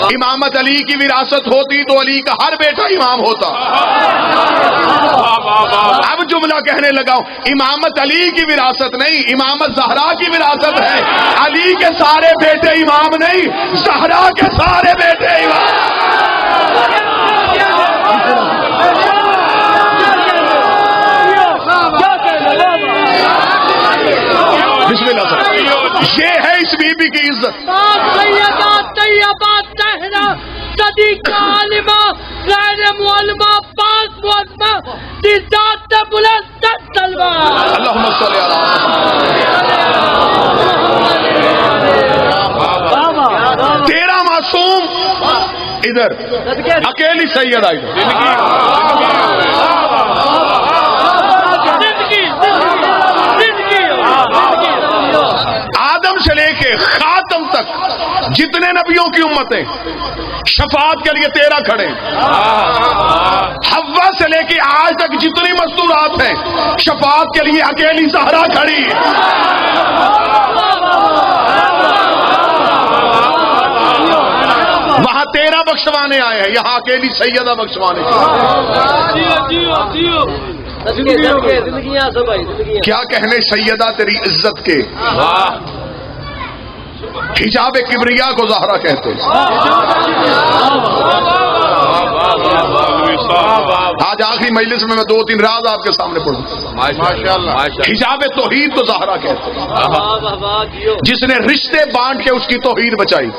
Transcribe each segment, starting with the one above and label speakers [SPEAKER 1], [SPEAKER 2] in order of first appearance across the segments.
[SPEAKER 1] امامت علی کی وراثت ہوتی تو علی کا ہر بیٹا امام ہوتا. اب جملہ کہنے لگا ہوں, امامت علی کی وراثت نہیں, امامت زہرا کی وراثت ہے. علی کے سارے بیٹے امام نہیں, زہرا کے سارے بیٹے امام. بسم اللہ سر, یہ ہے اس بی بی کی عزت.
[SPEAKER 2] سیدہ طیبہ طاہرہ صدیقہ عالمہ غیر معلمہ پاک معظمہ ذات بلند طلبہ.
[SPEAKER 1] اللہم صلی علی. تیرا معصوم ادھر, اکیلی سیدہ ادھر. آدم سے لے کے خاتم تک جتنے نبیوں کی امتیں شفاعت کے لیے 13 کھڑے. حوا سے لے کے آج تک جتنی مستورات ہیں شفاعت کے لیے اکیلی زہرا کھڑی. وہاں 13 بخشوانے آئے ہیں, یہاں اکیلی سیدہ بخشوانے. کیا کہنے سیدہ تیری عزت کے. حجاب کبریا کو زہرا کہتے ہیں. آج آخری مجلس میں 2-3 راز آپ کے سامنے پڑھوں. حجاب توحید کو زہرا کہتے ہیں, جس نے رشتے بانٹ کے اس کی توحید بچائی.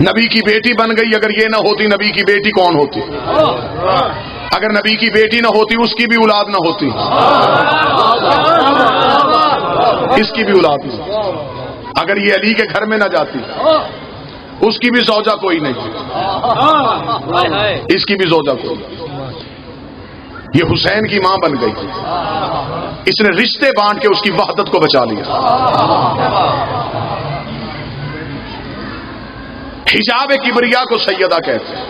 [SPEAKER 1] نبی کی بیٹی بن گئی, اگر یہ نہ ہوتی نبی کی بیٹی کون ہوتی؟ اگر نبی کی بیٹی نہ ہوتی اس کی بھی اولاد نہ ہوتی, اس کی بھی اولاد نہیں. اگر یہ علی کے گھر میں نہ جاتی اس کی بھی زوجہ کوئی نہیں, اس کی بھی زوجہ کوئی نہیں. یہ حسین کی ماں بن گئی, اس نے رشتے بانٹ کے اس کی وحدت کو بچا لیا. حجاب کبریا کو سیدہ کہتے ہیں,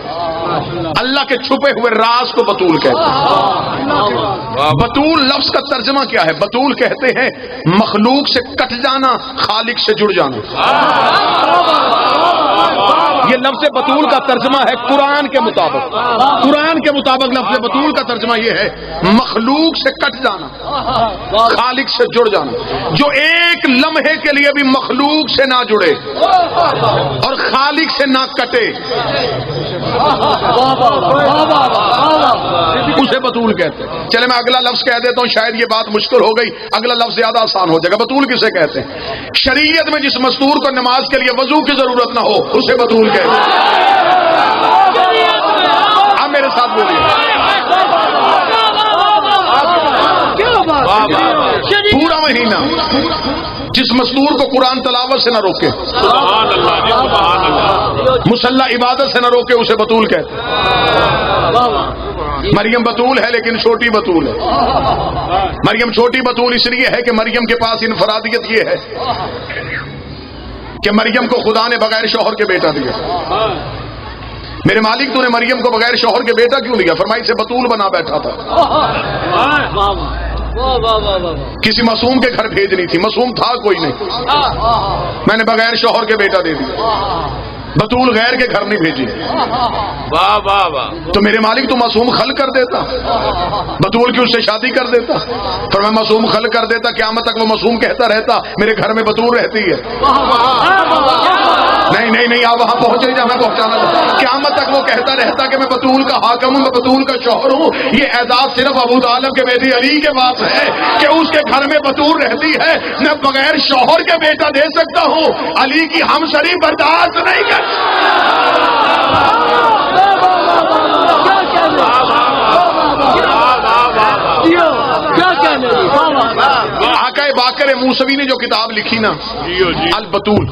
[SPEAKER 1] اللہ کے چھپے ہوئے راز کو بطول کہتے ہیں. بطول لفظ کا ترجمہ کیا ہے؟ بطول کہتے ہیں مخلوق سے کٹ جانا, خالق سے جڑ جانا. یہ لفظ بطول کا ترجمہ ہے قرآن کے مطابق. قرآن کے مطابق لفظ بطول کا ترجمہ یہ ہے مخلوق سے کٹ جانا, خالق سے جڑ جانا. جو ایک لمحے کے لیے بھی مخلوق سے نہ جڑے اور خالق سے نہ کٹے اسے بطول کہتے ہیں. چلے میں اگلا لفظ کہہ دیتا ہوں, شاید یہ بات مشکل ہو گئی, اگلا لفظ زیادہ آسان ہو جائے گا. بطول کسے کہتے ہیں؟ شریعت میں جس مستور کو نماز کے لیے وضو کی ضرورت نہ ہو اسے بطول کہتے ہیں. آپ میرے ساتھ بولیے. پورا مہینہ جس مستور کو قرآن تلاوت سے نہ روکے, مصلی عبادت سے نہ روکے اسے بطول کہتے ہیں. مریم بطول ہے لیکن چھوٹی بطول ہے. مریم چھوٹی بطول اس لیے ہے کہ مریم کے پاس انفرادیت یہ ہے کہ مریم کو خدا نے بغیر شوہر کے بیٹا دیا. میرے مالک تو نے مریم کو بغیر شوہر کے بیٹا کیوں دیا؟ فرمائی سے بطول بنا بیٹھا تھا. کسی معصوم کے گھر بھیجنی تھی, معصوم تھا کوئی نہیں, میں نے بغیر شوہر کے بیٹا دے دیا. بطول غیر کے گھر نہیں بھیجی.
[SPEAKER 3] واہ واہ واہ.
[SPEAKER 1] تو میرے مالک تو معصوم خلق کر دیتا, بطول کی اس سے شادی کر دیتا. پر میں معصوم خلق کر دیتا, قیامت تک وہ معصوم کہتا رہتا میرے گھر میں بطول رہتی ہے. نہیں نہیں نہیں, آپ وہاں پہنچے جہاں میں پہنچانا تھا. قیامت تک وہ کہتا رہتا کہ میں بطول کا حاکم ہوں, میں بطول کا شوہر ہوں. یہ اعزاز صرف ابو طالب کے بیٹی علی کے پاس ہے کہ اس کے گھر میں بطول رہتی ہے. میں بغیر شوہر کے بیٹا دے سکتا ہوں, علی کی ہمشری برداشت نہیں کر. آقا باقر موسوی نے جو کتاب لکھی نا البتول,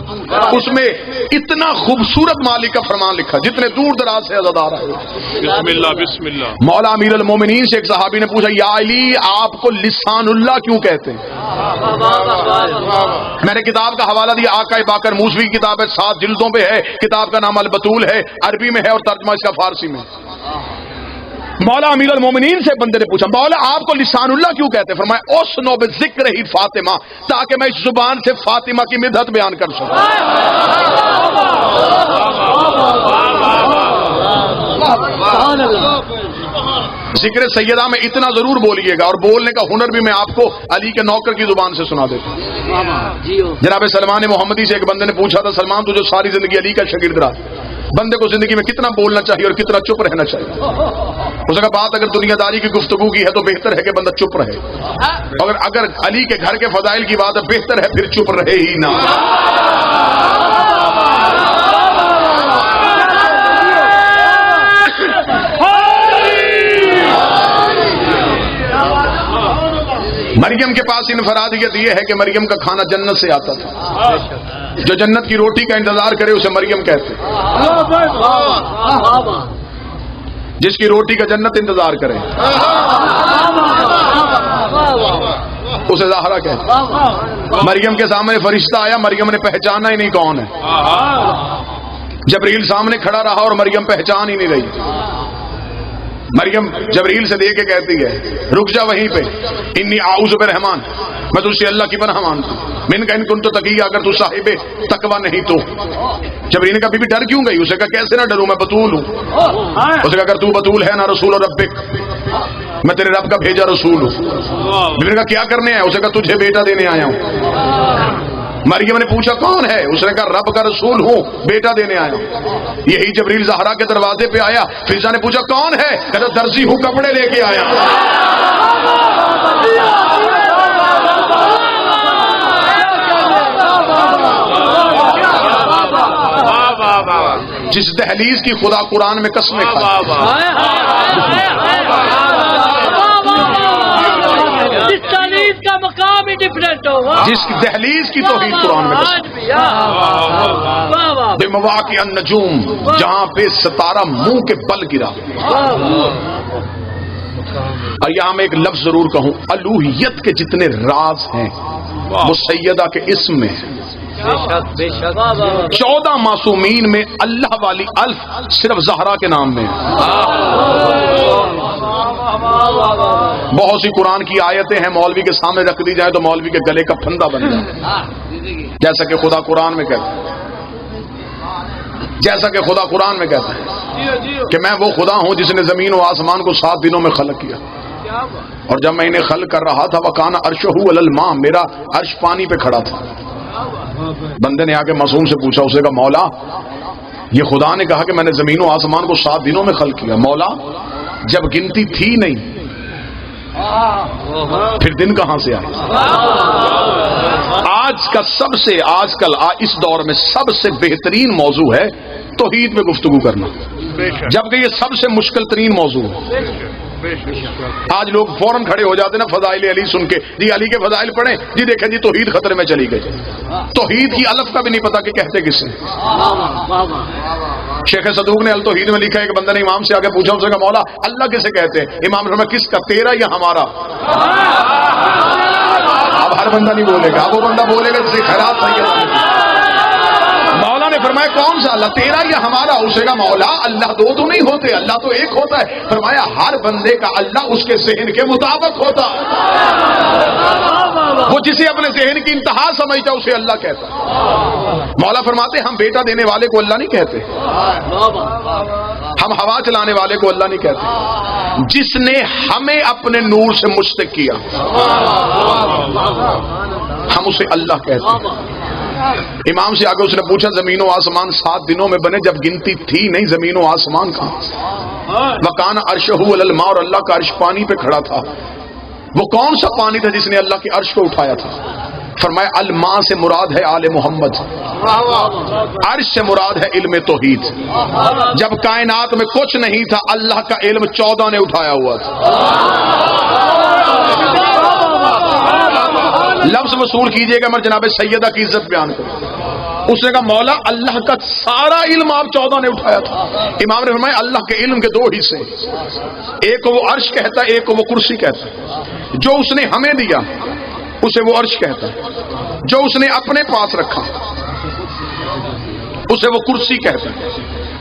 [SPEAKER 1] اس میں اتنا خوبصورت مالک کا فرمان لکھا جتنے دور دراز سے عزادار آئے.
[SPEAKER 3] بسم اللہ بسم اللہ.
[SPEAKER 1] مولا امیر المومنین سے ایک صحابی نے پوچھا یا علی آپ کو لسان اللہ کیوں کہتے ہیں؟ میں نے کتاب کا حوالہ دیا, آقا باقر موسوی کی کتاب ہے, 7 جلدوں پہ ہے. کتاب کا نام البتول ہے, عربی میں ہے اور ترجمہ اس کا فارسی میں. مولا امیر المومنین سے بندے نے پوچھا مولا آپ کو لسان اللہ کیوں کہتے ہیں؟ فرمایا اسنو بذکر ہی فاطمہ، تاکہ میں اس زبان سے فاطمہ کی مدحت بیان کر سکوں۔ ذکر سیدہ میں اتنا ضرور بولیے گا، اور بولنے کا ہنر بھی میں آپ کو علی کے نوکر کی زبان سے سنا دیتا ہوں۔ جناب سلمان محمدی سے ایک بندے نے پوچھا تھا سلمان تو جو ساری زندگی علی کا شاگرد رہا، بندے کو زندگی میں کتنا بولنا چاہیے اور کتنا چپ رہنا چاہیے؟ اس نے کہا بات اگر دنیا داری کی گفتگو کی ہے تو بہتر ہے کہ بندہ چپ رہے، اگر علی کے گھر کے فضائل کی بات ہے بہتر ہے پھر چپ رہے ہی نہ۔ مریم کے پاس انفرادیت یہ ہے کہ مریم کا کھانا جنت سے آتا تھا، جو جنت کی روٹی کا انتظار کرے اسے مریم کہتے، جس کی روٹی کا جنت انتظار کرے اسے زہرا کہتے۔ مریم کے سامنے فرشتہ آیا، مریم نے پہچانا ہی نہیں کون ہے، جبریل سامنے کھڑا رہا اور مریم پہچان ہی نہیں رہی۔ مریم جبریل سے دے کے کہتی ہے رک جا وہیں پہ، انی اعوذ برحمان، میں تجھ سے اللہ کی پناہ مانگتا ہوں، من کا ان کن تو تقی، اگر تو صاحب تقوی نہیں تو۔ جبریل نے کہا بی بی ڈر کیوں گئی؟ اسے کہا کیسے نہ ڈروں، میں بطول ہوں۔ اسے کہا اگر تو بطول ہے نا رسول ربک، میں تیرے رب کا بھیجا رسول ہوں۔ بیوی نے کہا کیا کرنے آیا؟ اسے کہا تجھے بیٹا دینے آیا ہوں۔ مریم نے پوچھا کون ہے؟ اس نے کہا رب کا رسول ہوں، بیٹا دینے آیا ہوں۔ یہی جبریل زہرا کے دروازے پہ آیا، فضا نے پوچھا کون ہے؟ کہتا درزی ہوں، کپڑے لے کے آیا۔ جس دہلیز کی خدا قرآن میں قسمیں کھائی،
[SPEAKER 2] کا مقام ہی ڈفرینٹ ہوگا،
[SPEAKER 1] جس دہلیز کی توحید قرآن میں بے مواقع النجوم، جہاں پہ ستارہ منہ کے بل گرا۔ اور یہاں میں ایک لفظ ضرور کہوں، الوہیت کے جتنے راز ہیں وہ سیدہ کے اسم میں ہیں۔ 14 معصومین میں اللہ والی الف صرف زہرا کے نام میں۔ بہت سی قرآن کی آیتیں ہیں مولوی کے سامنے رکھ دی جائیں تو مولوی کے گلے کا پھندا بن جائے، جیسا کہ خدا قرآن میں کہتا ہے، جیسا کہ خدا قرآن میں کہتا ہے کہ میں وہ خدا ہوں جس نے زمین و آسمان کو 7 دنوں میں خلق کیا، اور جب میں انہیں خلق کر رہا تھا وَكَانَ عَرْشُهُ عَلَى الْمَاءِ، میرا عرش پانی پہ کھڑا تھا۔ بندے نے آ کے معصوم سے پوچھا، اسے کہا مولا یہ خدا نے کہا کہ میں نے زمین و آسمان کو 7 دنوں میں خلق کیا، مولا جب گنتی تھی نہیں پھر دن کہاں سے آئے؟ آج کل اس دور میں سب سے بہترین موضوع ہے توحید میں گفتگو کرنا، جبکہ یہ سب سے مشکل ترین موضوع ہے۔ آج لوگ فوراً کھڑے ہو جاتے ہیں نا فضائل علی سن کے، جی علی کے فضائل پڑھیں، جی دیکھیں جی توحید خطرے میں چلی گئی، توحید کی الف کا بھی نہیں پتا کہ کہتے کس سے۔ شیخ صدوق نے التوحید میں لکھا ہے، ایک بندہ نے امام سے آگے پوچھا، اسے کہا مولا اللہ کسے کہتے ہیں؟ امام نے فرمایا کس کا، تیرا یا ہمارا؟ اب ہر بندہ نہیں بولے گا، اب وہ بندہ بولے گا جسے خیرات نہیں۔ مولا نے فرمایا کون سا اللہ، تیرا یا ہمارا؟ اسے کہا مولا اللہ دو تو نہیں ہوتے، اللہ تو ایک ہوتا ہے۔ فرمایا ہر بندے کا اللہ اس کے ذہن کے مطابق ہوتا، وہ جسے اپنے ذہن کی انتہا سمجھتا اسے اللہ کہتا۔ مولا فرماتے ہم بیٹا دینے والے کو اللہ نہیں کہتے، ہم ہوا چلانے والے کو اللہ نہیں کہتے، جس نے ہمیں اپنے نور سے مشتق کیا ہم اسے اللہ کہتے ہیں۔ امام سے آگے اس نے پوچھا زمین و آسمان 7 دنوں میں بنے، جب گنتی تھی نہیں زمین و آسمان کہاں؟ وَكَانَ عَرْشُهُ عَلَى الْمَاءِ، اور اللہ کا عرش پانی پہ کھڑا تھا۔ وہ کون سا پانی تھا جس نے اللہ کے عرش کو اٹھایا تھا؟ فرمایا الماء سے مراد ہے آل محمد، عرش سے مراد ہے علم توحید۔ جب کائنات میں کچھ نہیں تھا اللہ کا علم 14 نے اٹھایا ہوا تھا۔ لفظ وصول کیجئے گا، میں جناب سیدہ کی عزت بیان کروں۔ اس نے کہا مولا اللہ کا سارا علم آپ 14 نے اٹھایا تھا۔ امام نے فرمایا اللہ کے علم کے 2 حصے، ایک کو وہ عرش کہتا ہے، ایک کو وہ کرسی کہتا ہے۔ جو اس نے ہمیں دیا اسے وہ عرش کہتا ہے، جو اس نے اپنے پاس رکھا اسے وہ کرسی کہتے ہیں۔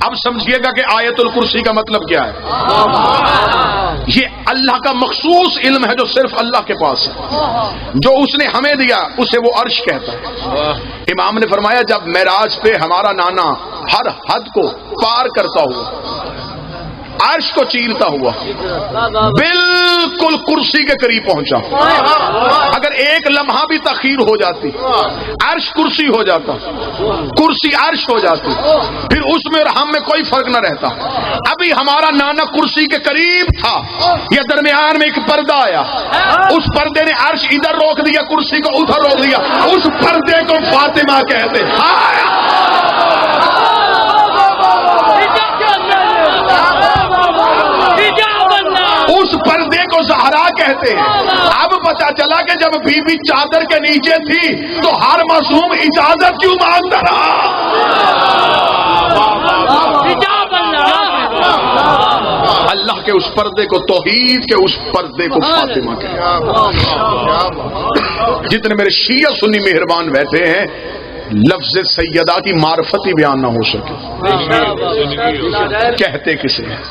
[SPEAKER 1] اب سمجھیے گا کہ آیت الکرسی کا مطلب کیا ہے۔ یہ اللہ کا مخصوص علم ہے جو صرف اللہ کے پاس ہے، جو اس نے ہمیں دیا اسے وہ عرش کہتا ہے۔ امام نے فرمایا جب معراج پہ ہمارا نانا ہر حد کو پار کرتا ہوا، عرش کو چیرتا ہوا، بالکل کرسی کے قریب پہنچا، اگر ایک لمحہ بھی تاخیر ہو جاتی عرش کرسی ہو جاتا، کرسی عرش ہو جاتی، پھر اس میں اور ہم میں کوئی فرق نہ رہتا۔ ابھی ہمارا نانا کرسی کے قریب تھا، یا درمیان میں ایک پردہ آیا، اس پردے نے عرش ادھر روک دیا، کرسی کو ادھر روک دیا، اس پردے کو فاطمہ کہتے ہیں۔ اس پردے کو زہرا کہتے ہیں۔ اب پتا چلا کہ جب بی بی چادر کے نیچے تھی تو ہر معصوم اجازت کیوں مانگتا رہا؟ اللہ کے اس پردے کو، توحید کے اس پردے کو فاطمہ کہتے ہیں۔ جتنے میرے شیعہ سنی مہربان بیٹھے ہیں، لفظ سیدہ کی معرفت ہی بیان نہ ہو سکے، کہتے کسے ہیں؟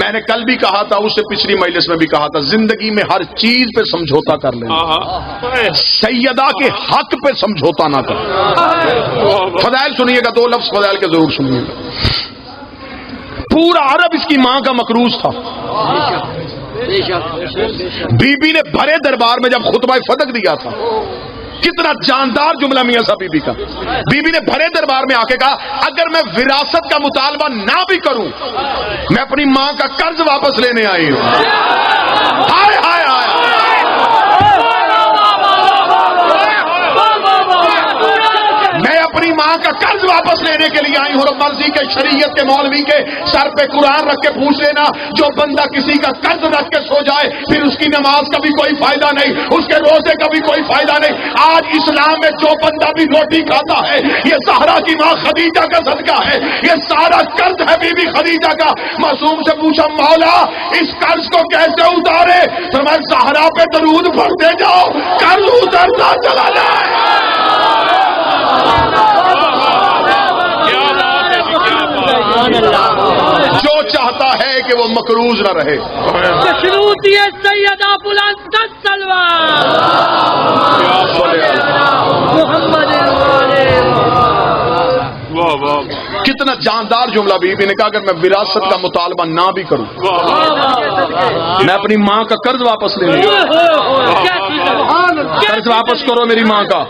[SPEAKER 1] میں نے کل بھی کہا تھا، اسے پچھلی مجلس میں بھی کہا تھا، زندگی میں ہر چیز پہ سمجھوتا کر لینا، سیدہ کے حق پہ سمجھوتا نہ کر۔ فضائل سنیے گا، 2 لفظ فضائل کے ضرور سنیے گا۔ پورا عرب اس کی ماں کا مقروض تھا۔ بی بی نے بھرے دربار میں جب خطبہ فتح دیا تھا، کتنا جاندار جملہ میاں صاحب بی بی کا، بی بی نے بھرے دربار میں آ کے کہا اگر میں وراثت کا مطالبہ نہ بھی کروں میں اپنی ماں کا قرض واپس لینے آئی ہوں۔ ہائے ہائے ہائے، میں اپنی ماں کا قرض واپس لینے کے لیے آئی ہوں۔ اور مرضی کے شریعت کے مولوی کے سر پہ قرآن رکھ کے پوچھ لینا، جو بندہ کسی کا قرض رکھ کے سو جائے پھر اس کی نماز کا بھی کوئی فائدہ نہیں، اس کے روزے کا بھی کوئی فائدہ نہیں۔ آج اسلام میں جو بندہ بھی روٹی کھاتا ہے یہ زہرا کی ماں خدیجہ کا صدقہ ہے، یہ سارا قرض ہے بی بی خدیجہ کا۔ معصوم سے پوچھا مولا اس قرض کو کیسے اتارے؟ فرمایا زہرا پہ درود پڑھتے جاؤ، قرض اترتا چلا جائے۔ جو چاہتا ہے کہ وہ مقروض نہ رہے،
[SPEAKER 2] سیدہ بلند السلوان
[SPEAKER 1] کتنا جاندار جملہ بی بی نے کہا اگر میں وراثت کا مطالبہ نہ بھی کروں میں اپنی ماں کا قرض واپس لے لوں۔ قرض واپس کرو میری ماں کا۔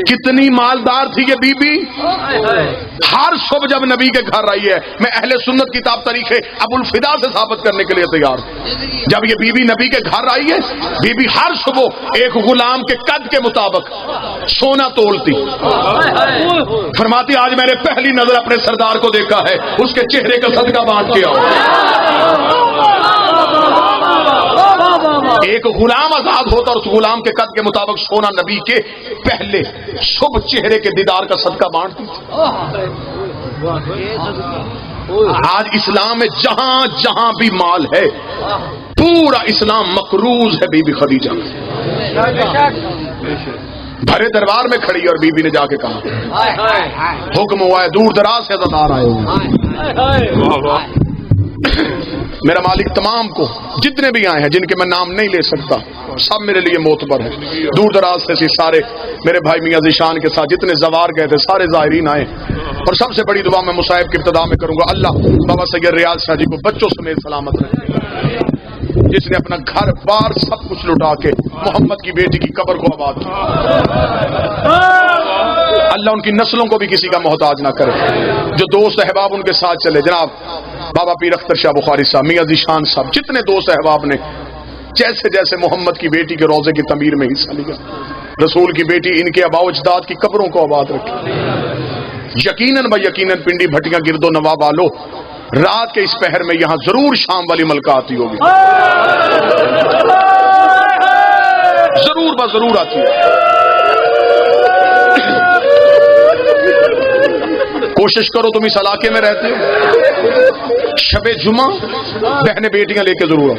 [SPEAKER 1] کتنی مالدار تھی یہ بی بی۔ ہر صبح جب نبی کے گھر آئی ہے، میں اہل سنت کتاب تاریخ ابو الفدا سے ثابت کرنے کے لیے تیار ہوں، جب یہ بی بی نبی کے گھر آئی ہے بی بی ہر صبح ایک غلام کے قد کے مطابق سونا تولتی، فرماتی آج میں نے پہلی نظر اپنے سردار کو دیکھا ہے، اس کے چہرے کا صدقہ بانٹ کے آؤ۔ ایک غلام آزاد ہوتا اور اس غلام کے قد کے مطابق سونا نبی کے پہلے صبح چہرے کے دیدار کا صدقہ بانٹتی تھی۔ آج اسلام میں جہاں جہاں بھی مال ہے پورا اسلام مقروض ہے بی بی خدیجہ۔ بھرے دربار میں کھڑی اور بی بی نے جا کے کہا حکم ہوا ہے دور دراز سے عزادار آئے ہوئے، میرا مالک تمام کو جتنے بھی آئے ہیں جن کے میں نام نہیں لے سکتا سب میرے لیے معتبر ہیں، دور دراز سے سارے میرے بھائی میاں ذیشان کے ساتھ جتنے زوار گئے تھے سارے زائرین آئے، اور سب سے بڑی دعا میں مصائب کی ابتدا میں کروں گا اللہ بابا سید ریاض شاہ جی کو بچوں سمیت سلامت رکھے، جس نے اپنا گھر بار سب کچھ لٹا کے محمد کی بیٹی کی قبر کو آباد کیا، اللہ ان کی نسلوں کو بھی کسی کا محتاج نہ کرے، جو دوست احباب ان کے ساتھ چلے، جناب بابا پیر اختر شاہ بخاری صاحب، میاں ذیشان صاحب، جتنے دوست احباب نے جیسے جیسے محمد کی بیٹی کے روزے کی تعمیر میں حصہ لیا، رسول کی بیٹی ان کے آباء و اجداد کی قبروں کو آباد رکھے، یقیناً با یقیناً پنڈی بھٹیاں گرد و نواح والو رات کے اس پہر میں یہاں ضرور شام والی ملکہ آتی ہوگی، ضرور با ضرور آتی ہے۔ کوشش کرو تم اس علاقے میں رہتے ہو، شب جمعہ بہنیں بیٹیاں لے کے ضرور آؤ،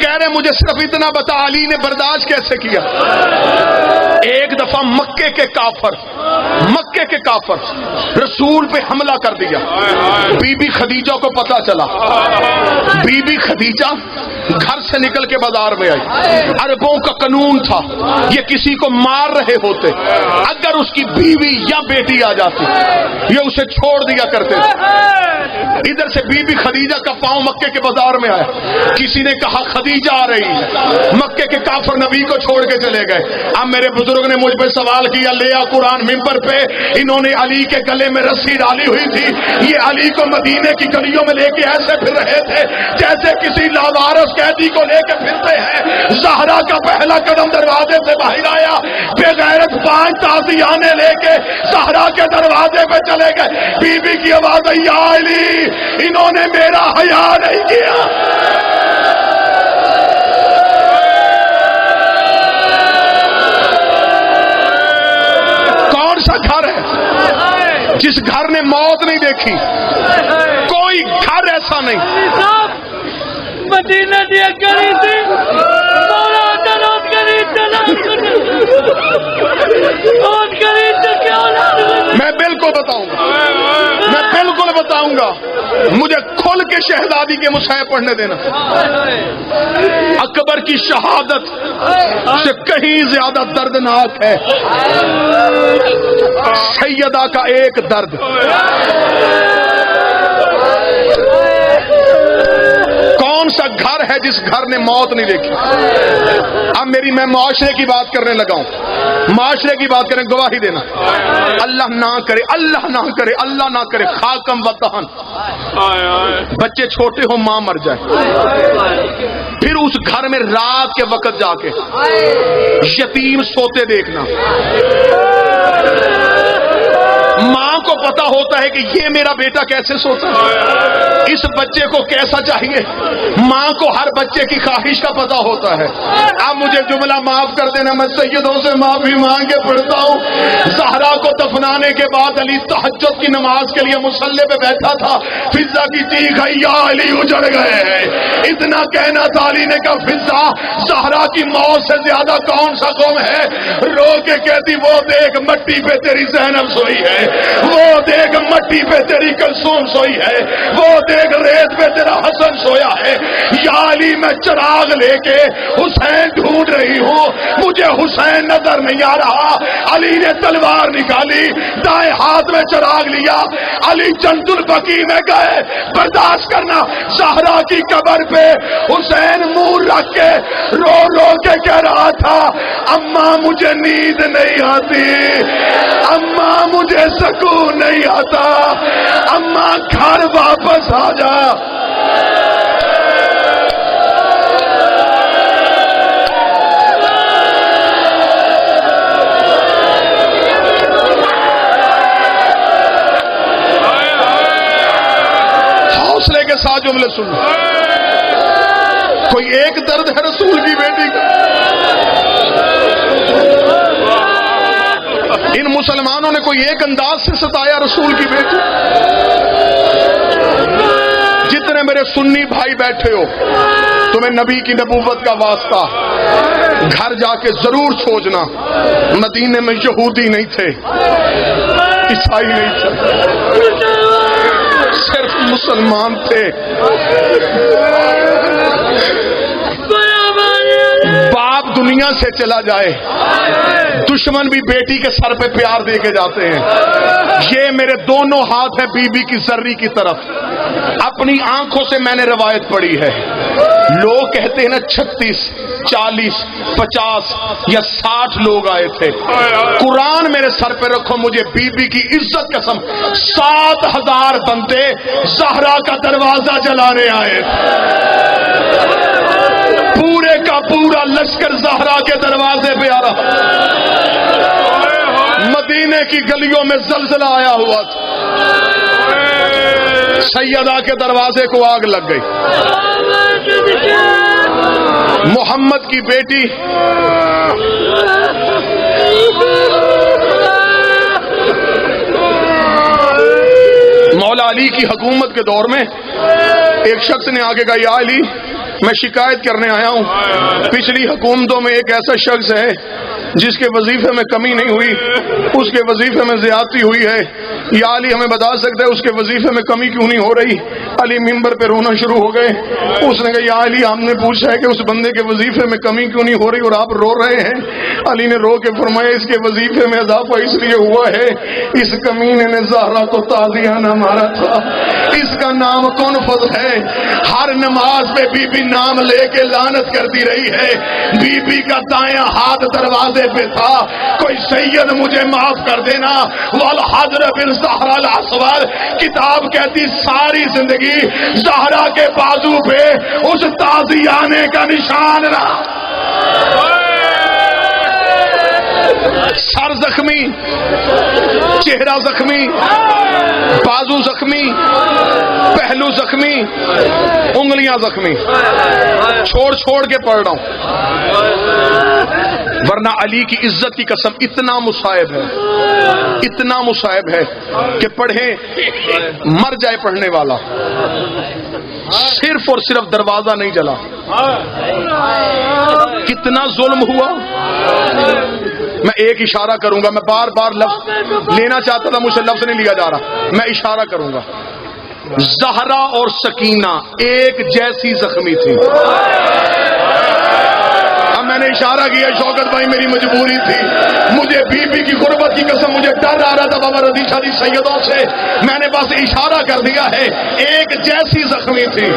[SPEAKER 1] کہہ رہے ہیں مجھے صرف اتنا بتا علی نے برداشت کیسے کیا؟ ایک دفعہ مکے کے کافر رسول پہ حملہ کر دیا، بی بی خدیجہ کو پتا چلا، بی بی خدیجہ گھر سے نکل کے بازار میں آئی۔ عربوں کا قانون تھا یہ کسی کو مار رہے ہوتے اگر اس کی بیوی یا بیٹی آ جاتی یہ اسے چھوڑ دیا کرتے تھے۔ ادھر سے بی بی خدیجہ کا پاؤں مکے کے بازار میں آیا، کسی نے کہا خدیجہ آ رہی ہے، مکے کے کافر نبی کو چھوڑ کے چلے گئے۔ اب میرے بزرگ نے مجھ پہ سوال کیا، لیا قرآن ممبر پہ، انہوں نے علی کے گلے میں رسی ڈالی ہوئی تھی، یہ علی کو مدینے کی گلیوں میں لے کے ایسے پھر رہے تھے جیسے کسی لاوارث قیدی کو لے کے پھرتے ہیں۔ زہرا کا پہلا قدم دروازے سے باہر آیا، بے غیرت 5 تازیانے لے کے زہرا کے دروازے پہ چلے گئے۔ بی بی کی آواز آئی، یا علی انہوں نے میرا حیا نہیں کیا۔ کون سا گھر ہے جس گھر نے موت نہیں دیکھی؟ کوئی گھر ایسا نہیں۔
[SPEAKER 2] مدینہ دیا کری تھی مولا تلوت کری
[SPEAKER 1] میں بالکل بتاؤں گا، مجھے کھل کے شہزادی کے مصحف پڑھنے دینا۔ اکبر کی شہادت سے کہیں زیادہ دردناک ہے سیدہ کا ایک درد۔ کون سا گھر ہے جس گھر نے موت نہیں دیکھی؟ اب میں معاشرے کی بات کرنے لگا ہوں، معاشرے کی بات کریں، گواہی دینا۔ اللہ نہ کرے، اللہ نہ کرے، اللہ نہ کرے، خاکم وطن، بچے چھوٹے ہو ماں مر جائے، پھر اس گھر میں رات کے وقت جا کے یتیم سوتے دیکھنا۔ ماں کو پتا ہوتا ہے کہ یہ میرا بیٹا کیسے سوتا ہے، اس بچے کو کیسا چاہیے۔ ماں کو ہر بچے کی خواہش کا پتا ہوتا ہے۔ اب مجھے جملہ معاف کر دینا، میں سیدوں سے معافی مانگ کے پڑھتا ہوں۔ زہرا کو دفنانے کے بعد علی تہجد کی نماز کے لیے مصلی پہ بیٹھا تھا، فضا کی چیخ آئی، یا علی اجڑ گئے ہیں۔ اتنا کہنا تھا، علی نے کہا فضا زہرا کی موت سے زیادہ کون سا غم ہے؟ رو کے کہتی، وہ دیکھ مٹی پہ تیری زینب سوئی ہے، وہ دیکھ مٹی پہ تیری کلثوم سوئی ہے، وہ دیکھ ریت پہ تیرا حسن سویا ہے۔ یا علی میں چراغ لے کے حسین ڈھونڈ رہی ہوں، مجھے حسین نظر نہیں آ رہا۔ علی نے تلوار نکالی، دائیں ہاتھ میں چراغ لیا، علی جنت البقیع میں گئے۔ برداشت کرنا، زہرا کی قبر پہ حسین منہ رکھ کے رو رو کے کہہ رہا تھا، اماں مجھے نیند نہیں آتی، اماں مجھے سکون نہیں آتا، اماں گھر واپس آ جا۔ حوصلے کے ساتھ جملے سنو، کوئی ایک درد ہے رسول کی بیٹی کا؟ ان مسلمانوں نے کوئی ایک انداز سے ستایا رسول کی بیٹی؟ جتنے میرے سنی بھائی بیٹھے ہو، تمہیں نبی کی نبوت کا واسطہ گھر جا کے ضرور سوچنا، مدینے میں یہودی نہیں تھے، عیسائی نہیں تھے، صرف مسلمان تھے۔ باپ دنیا سے چلا جائے، دشمن بھی بیٹی کے سر پہ پیار دے کے جاتے ہیں۔ یہ میرے دونوں ہاتھ ہیں بی بی کی زری کی طرف، اپنی آنکھوں سے میں نے روایت پڑھی ہے۔ لوگ کہتے ہیں نا 36 40 50 یا 60 لوگ آئے تھے، قرآن میرے سر پہ رکھو، مجھے بی بی کی عزت قسم 7000 بندے زہرا کا دروازہ جلانے آئے، پورے کا پورا لشکر زہرا کے دروازے پہ آ رہا۔ مدینے کی گلیوں میں زلزلہ آیا ہوا تھا، سیدہ کے دروازے کو آگ لگ گئی۔ محمد کی بیٹی مولا علی کی حکومت کے دور میں ایک شخص نے آگے کہا، یا علی میں شکایت کرنے آیا ہوں، پچھلی حکومتوں میں ایک ایسا شخص ہے جس کے وظیفے میں کمی نہیں ہوئی، اس کے وظیفے میں زیادتی ہوئی ہے۔ یا علی ہمیں بتا سکتے ہے اس کے وظیفے میں کمی کیوں نہیں ہو رہی؟ علی ممبر پہ رونا شروع ہو گئے۔ اس نے کہا یا علی ہم نے پوچھا ہے کہ اس بندے کے وظیفے میں کمی کیوں نہیں ہو رہی اور آپ رو رہے ہیں؟ علی نے رو کے فرمایا اس کے وظیفے میں اضافہ اس لیے ہوا ہے، اس کمینے نے زہرا کو تازیانہ مارا تھا، اس کا نام کنفذ ہے، ہر نماز پہ بی بی نام لے کے لعنت کرتی رہی ہے، بی بی کا دایاں ہاتھ دروازے پہ تھا، کوئی سید مجھے معاف کر دینا۔ والحجر بالزہرا الاسود، کتاب کہتی ساری زندگی زہرا کے بازو پہ اس تازیانے کا نشان رہا۔ سر زخمی، چہرہ زخمی، بازو زخمی، پہلو زخمی، انگلیاں زخمی، چھوڑ چھوڑ کے پڑھ رہا ہوں، ورنہ علی کی عزت کی قسم اتنا مصائب ہے، اتنا مصائب ہے کہ پڑھے مر جائے پڑھنے والا، صرف اور صرف دروازہ نہیں جلا۔ کتنا ظلم ہوا۔ میں ایک اشارہ کروں گا، میں بار بار لفظ لینا چاہتا تھا، مجھ سے لفظ نہیں لیا جا رہا، میں اشارہ کروں گا۔ زہرا اور سکینہ ایک جیسی زخمی تھی۔ اب میں نے اشارہ کیا شوکت بھائی میری مجبوری تھی، مجھے بی بی کی غربت کی قسم مجھے ڈر آ رہا تھا بابا رضی شادی سیدوں سے، میں نے بس اشارہ کر دیا ہے، ایک جیسی زخمی تھی۔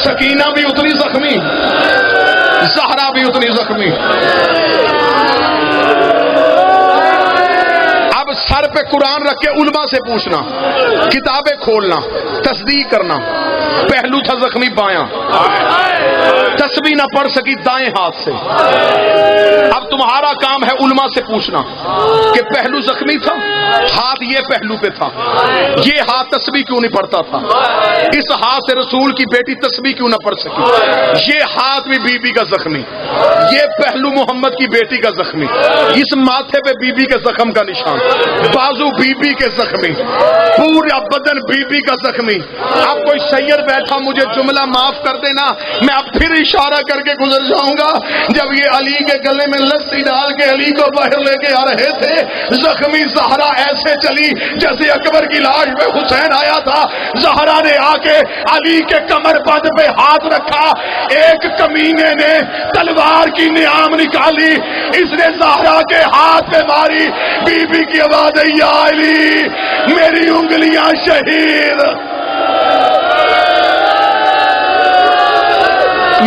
[SPEAKER 1] سکینہ بھی اتنی زخمی، زہرا بھی اتنی زخمی۔ اب سر پہ قرآن رکھ کے علماء سے پوچھنا، کتابیں کھولنا، تصدیق کرنا۔ پہلو تھا زخمی بایاں، تسبیح نہ پڑھ سکی دائیں ہاتھ سے۔ اب تمہارا کام ہے علماء سے پوچھنا کہ پہلو زخمی تھا، ہاتھ یہ پہلو پہ تھا، یہ ہاتھ تسبیح کیوں نہیں پڑھتا تھا، اس ہاتھ سے رسول کی بیٹی تسبیح کیوں نہ پڑھ سکی، یہ ہاتھ بھی بی بی کا زخمی، یہ پہلو محمد کی بیٹی کا زخمی، اس ماتھے پہ بی بی کے زخم کا نشان، بازو بی بی کے زخمی، پورا بدن بی بی کا زخمی۔ اب کوئی سید بیٹھا مجھے جملہ معاف کر دینا، میں اب پھر اشارہ کر کے گزر جاؤں گا۔ جب یہ علی کے گلے میں لسی ڈال کے علی کو باہر لے کے آ رہے تھے، زخمی زہرا ایسے چلی جیسے اکبر کی لاش پہ حسین آیا تھا۔ زہرا نے آ کے علی کے کمر بند پہ ہاتھ رکھا، ایک کمینے نے تلوار کی نیام نکالی، اس نے زہرا کے ہاتھ پہ ماری، بی بی کی آواز ہے یا علی میری انگلیاں شہید،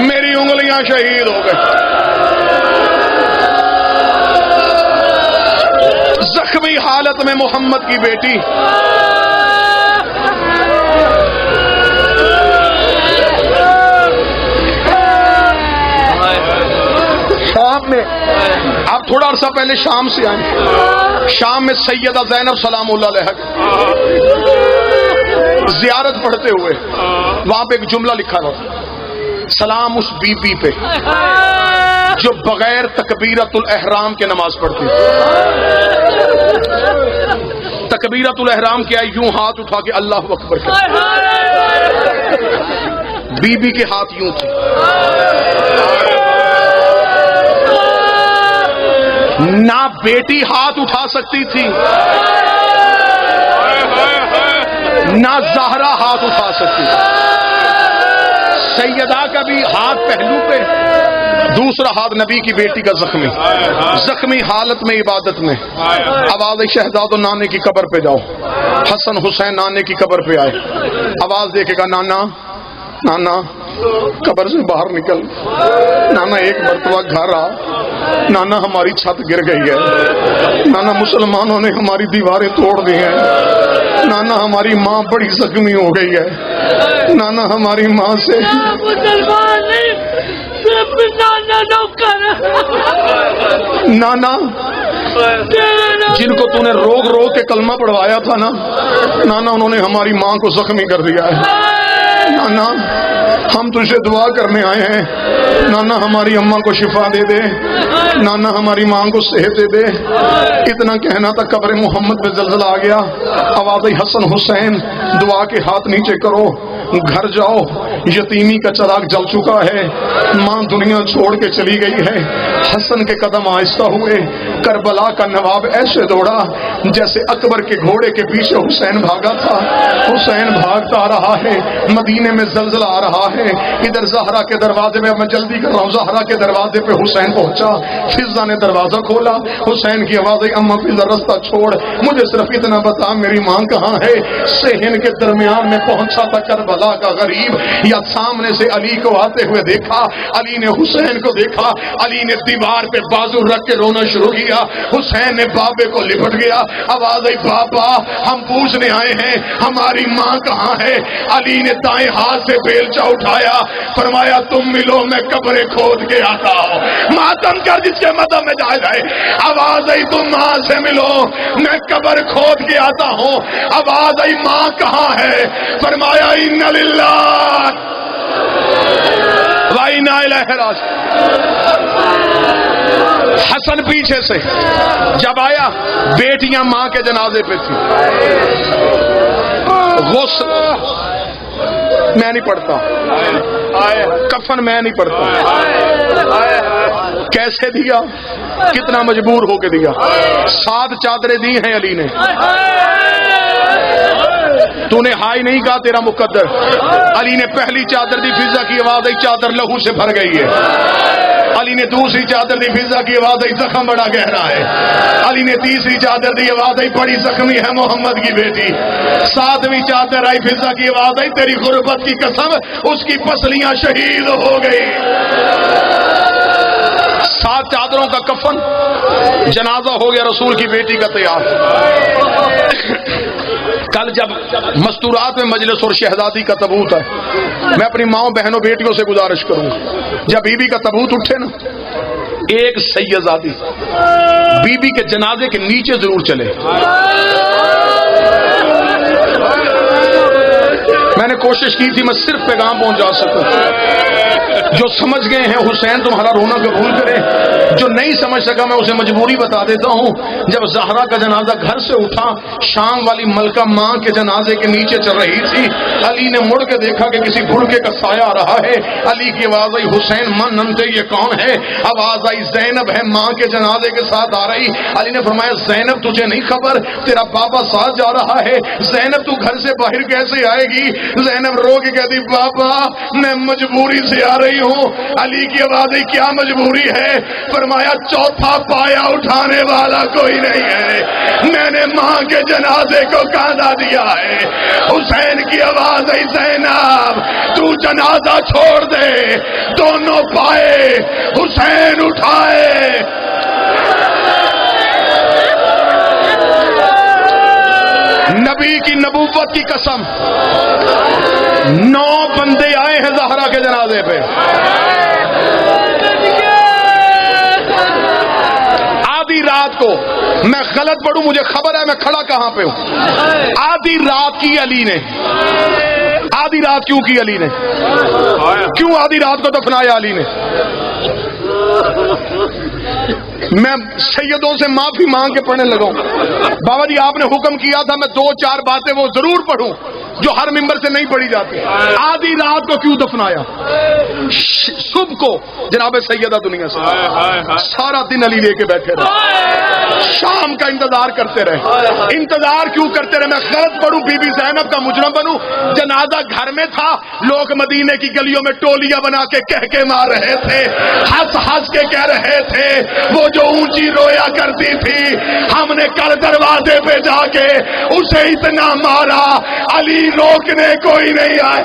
[SPEAKER 1] میری انگلیاں شہید ہو گئے۔ زخمی حالت میں محمد کی بیٹی شام میں، آپ تھوڑا عرصہ پہلے شام سے آئے، شام میں سیدہ زینب سلام اللہ علیہ زیارت پڑھتے ہوئے وہاں پہ ایک جملہ لکھا تھا، سلام اس بی بی پہ جو بغیر تکبیرۃ الاحرام کے نماز پڑھتی۔ تکبیرۃ الاحرام کیا ہے؟ یوں ہاتھ اٹھا کے اللہ اکبر کہتے، بی بی کے ہاتھ یوں تھے۔ نہ بیٹی ہاتھ اٹھا سکتی تھی، نہ زہرا ہاتھ اٹھا سکتی تھی۔ سیدہ کا بھی ہاتھ پہلو پہ، دوسرا ہاتھ نبی کی بیٹی کا زخمی، زخمی حالت میں عبادت میں۔ آواز شہزاد و نانے کی قبر پہ جاؤ، حسن حسین نانے کی قبر پہ آئے، آواز دیکھے گا نانا نانا، قبر سے باہر نکل، نانا ایک مرتبہ گھر آ، نانا ہماری چھت گر گئی ہے، نانا مسلمانوں نے ہماری دیواریں توڑ دی ہیں، نانا ہماری ماں بڑی زخمی ہو گئی ہے، نانا ہماری ماں سے نانا جن کو تو نے روگ روگ کے کلمہ پڑھوایا تھا نا، نانا انہوں نے ہماری ماں کو زخمی کر دیا ہے، نانا ہم تجھے دعا کرنے آئے ہیں، نانا ہماری اماں کو شفا دے دے، نانا ہماری ماں کو صحت دے دے۔ اتنا کہنا تھا قبر محمد پہ زلزلہ آ گیا، آواز حسن حسین دعا کے ہاتھ نیچے کرو، گھر جاؤ، یتیمی کا چراغ جل چکا ہے، ماں دنیا چھوڑ کے چلی گئی ہے۔ حسن کے قدم آہستہ ہوئے، کربلا کا نواب ایسے دوڑا جیسے اکبر کے گھوڑے کے پیچھے حسین بھاگا تھا۔ حسین بھاگتا آ رہا ہے، مدینے میں زلزلہ آ رہا ہے، ادھر زہرا کے دروازے میں، میں جلدی کر رہا ہوں، زہرا کے دروازے پہ حسین پہنچا، فضا نے دروازہ کھولا، حسین کی آواز آئی، اماں فضا رستہ چھوڑ، مجھے صرف اتنا بتا میری ماں کہاں ہے؟ صحن کے درمیان میں پہنچا تھا کربلا کا غریب، یا سامنے سے علی کو آتے ہوئے دیکھا، علی نے حسین کو دیکھا، علی نے دیوار پہ بازو رکھ کے رونا شروع کیا، حسین نے بابے کو لپٹ گیا، آواز آئی بابا ہم پوچھنے آئے ہیں ہماری ماں کہاں ہے؟ علی نے دائیں ہاتھ سے بیلچا اٹھایا، فرمایا تم ملو میں قبریں کھود کے آتا ہوں، ماتم کر جس کے مدد میں جائے جائے۔ آواز آئی تم ماں سے ملو میں قبر کھود کے آتا ہوں، آواز آئی ماں کہاں ہے؟ فرمایا ان للہ و انا الیہ راجعون۔ حسن پیچھے سے جب آیا، بیٹیاں ماں کے جنازے پہ تھی، غسل میں نہیں پڑھتا، کفن میں نہیں پڑھتا، کیسے دیا؟ کتنا مجبور ہو کے دیا؟ 7 چادریں دی ہیں علی نے، تو نے ہائی نہیں کہا تیرا مقدر، علی نے پہلی چادر دی، فضا کی آواز آئی چادر لہو سے بھر گئی ہے، علی نے دوسری چادر دی، فضا کی آواز آئی زخم بڑا گہرا ہے، علی نے تیسری چادر دی، آواز آئی بڑی زخمی ہے محمد کی بیٹی، 7ویں چادر آئی، فضا کی آواز آئی تیری غربت کی قسم اس کی پسلیاں شہید ہو گئی۔ 7 چادروں کا کفن، جنازہ ہو گیا رسول کی بیٹی کا تیار۔ کل جب مستورات میں مجلس اور شہزادی کا تابوت ہے، میں اپنی ماؤں بہنوں بیٹیوں سے گزارش کروں جب بی بی کا تابوت اٹھے نا، ایک سیدزادی بی بی کے جنازے کے نیچے ضرور چلے۔ میں نے کوشش کی تھی میں صرف پیغام پہنچا سکوں، جو سمجھ گئے ہیں حسین تمہارا رونا قبول کرے، جو نہیں سمجھ سکا میں اسے مجبوری بتا دیتا ہوں۔ جب زہرا کا جنازہ گھر سے اٹھا، شام والی ملکہ ماں کے جنازے کے نیچے چل رہی تھی، علی نے مڑ کے دیکھا کہ کسی بھڑکے کا سایہ آ رہا ہے، علی کی آواز آئی حسین من ننتے یہ کون ہے؟ آواز آئی زینب ہے ماں کے جنازے کے ساتھ آ رہی۔ علی نے فرمایا زینب تجھے نہیں خبر تیرا بابا ساتھ جا رہا ہے؟ زینب تو گھر سے باہر کیسے آئے گی؟ زینب رو کے کہتی بابا میں مجبوری سے آ رہی ہوں۔ علی کی آواز کیا مجبوری ہے؟ فرمایا چوتھا پایا اٹھانے والا کوئی نہیں ہے، میں نے ماں کے جنازے کو کاندھا دیا ہے۔ حسین کی آواز آئی زینب تو جنازہ چھوڑ دے، دونوں پائے حسین اٹھائے۔ نبی کی نبوت کی قسم 9 بندے آئے ہیں زہرا کے جنازے پہ، آدھی رات کو، میں غلط پڑھوں مجھے خبر ہے میں کھڑا کہاں پہ ہوں، آدھی رات کی علی نے، آدھی رات کیوں کی علی نے؟ کیوں آدھی رات کو دفنایا علی نے؟ میں سیدوں سے معافی مانگ کے پڑھنے لگا ہوں، بابا جی آپ نے حکم کیا تھا میں 2-4 باتیں وہ ضرور پڑھوں جو ہر ممبر سے نہیں پڑھی جاتی۔ آدھی رات کو کیوں دفنایا؟ صبح کو جناب سیدہ دنیا سے سارا دن علی لے کے بیٹھے رہے، شام کا انتظار کرتے رہے۔ انتظار کیوں کرتے رہے؟ میں غلط پڑھوں بی بی زینب کا مجرم بنوں؟ جنازہ گھر میں تھا، لوگ مدینے کی گلیوں میں ٹولیاں بنا کے کہہ کے مار رہے تھے، ہنس ہنس کے کہہ رہے تھے وہ جو اونچی رویا کرتی تھی ہم نے کل دروازے پہ جا کے اسے اتنا مارا علی روکنے کوئی نہیں آئے۔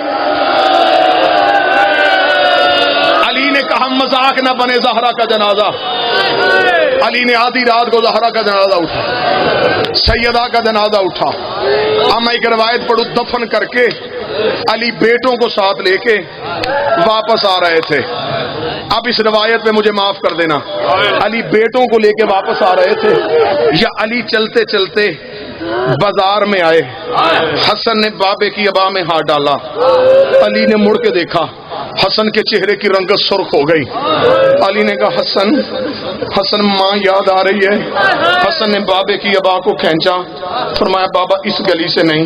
[SPEAKER 1] علی نے کہا مذاق نہ بنے زہرا کا جنازہ، علی نے آدھی رات کو زہرا کا جنازہ اٹھا، سیدہ کا جنازہ اٹھا۔ اب میں ایک روایت پڑھوں، دفن کر کے علی بیٹوں کو ساتھ لے کے واپس آ رہے تھے۔ اب اس روایت میں مجھے معاف کر دینا، علی بیٹوں کو لے کے واپس آ رہے تھے یا علی چلتے چلتے بازار میں آئے، حسن نے بابے کی ابا میں ہاتھ ڈالا، علی نے مڑ کے دیکھا، حسن کے چہرے کی رنگت سرخ ہو گئی. علی نے کہا حسن حسن ماں یاد آ رہی ہے. حسن نے بابے کی ابا کو کھینچا. فرمایا بابا اس گلی سے نہیں.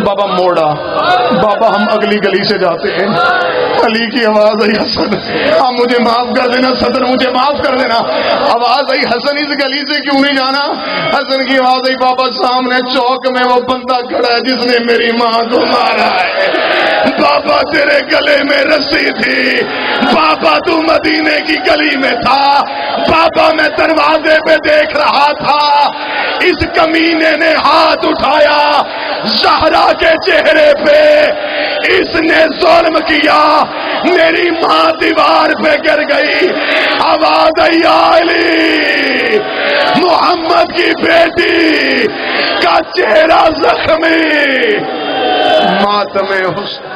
[SPEAKER 1] بابا موڑا. بابا ہم اگلی گلی سے جاتے ہیں. علی کی آواز آئی حسن آپ مجھے معاف کر دینا. صدر مجھے معاف کر دینا. آواز آئی حسن اس گلی سے کیوں نہیں جانا. حسن کی آواز آئی بابا سامنے چوک میں وہ بندہ کھڑا ہے جس نے میری ماں کو مارا ہے. بابا تیرے گلے میں رسی تھی. بابا تو مدینے کی گلی میں تھا. بابا میں دروازے پہ دیکھ رہا تھا. اس کمینے نے ہاتھ اٹھایا زہرا کے چہرے پہ. اس نے ظلم کیا. میری ماں دیوار پہ گر گئی. آواز آئی علی محمد کی بیٹی کا چہرہ زخمی. ماتم حسن